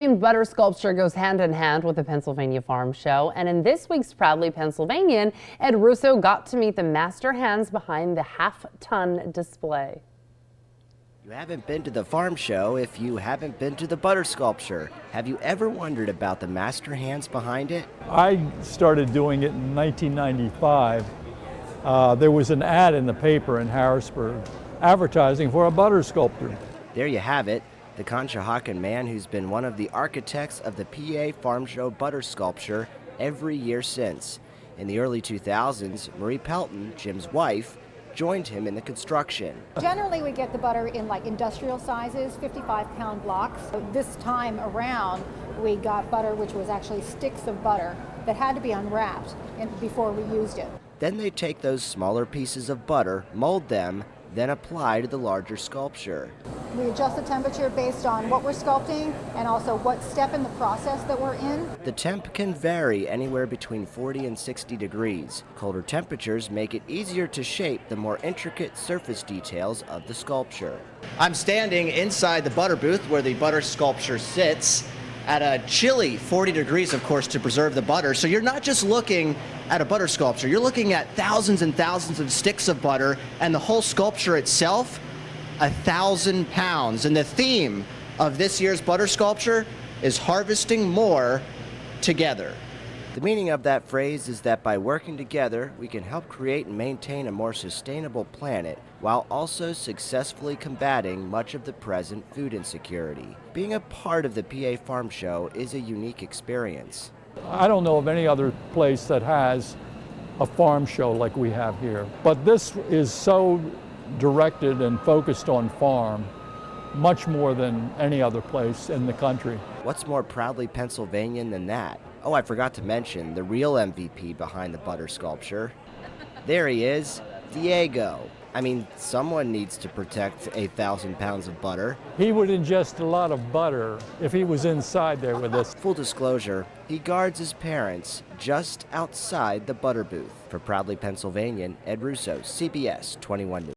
Butter sculpture goes hand in hand with the Pennsylvania Farm Show, and in this week's Proudly Pennsylvanian, Ed Russo got to meet the master hands behind the half-ton display. You haven't been to the farm show if you haven't been to the butter sculpture. Have you ever wondered about the master hands behind it? I started doing it in 1995. There was an ad in the paper in Harrisburg advertising for a butter sculptor. There you have it. The Conshohocken man who's been one of the architects of the PA Farm Show butter sculpture every year since. In the early 2000s, Marie Pelton, Jim's wife, joined him in the construction. Generally, we get the butter in like industrial sizes, 55-pound blocks. This time around, we got butter which was actually sticks of butter that had to be unwrapped before we used it. Then they take those smaller pieces of butter, mold them, then apply to the larger sculpture. We adjust the temperature based on what we're sculpting and also what step in the process that we're in. The temp can vary anywhere between 40 and 60 degrees. Colder temperatures make it easier to shape the more intricate surface details of the sculpture. I'm standing inside the butter booth where the butter sculpture sits at a chilly 40 degrees, of course, to preserve the butter. So you're not just looking at a butter sculpture, you're looking at thousands and thousands of sticks of butter, and the whole sculpture itself, 1,000 pounds. And the theme of this year's butter sculpture is harvesting more together. The meaning of that phrase is that by working together, we can help create and maintain a more sustainable planet while also successfully combating much of the present food insecurity. Being a part of the PA Farm Show is a unique experience. I don't know of any other place that has a farm show like we have here. But this is so directed and focused on farm, much more than any other place in the country. What's more proudly Pennsylvanian than that? Oh, I forgot to mention the real MVP behind the butter sculpture. There he is, Diego. I mean, someone needs to protect 1,000 pounds of butter. He would ingest a lot of butter if he was inside there with us. Full disclosure, he guards his parents just outside the butter booth. For Proudly Pennsylvanian, Ed Russo, CBS 21 News.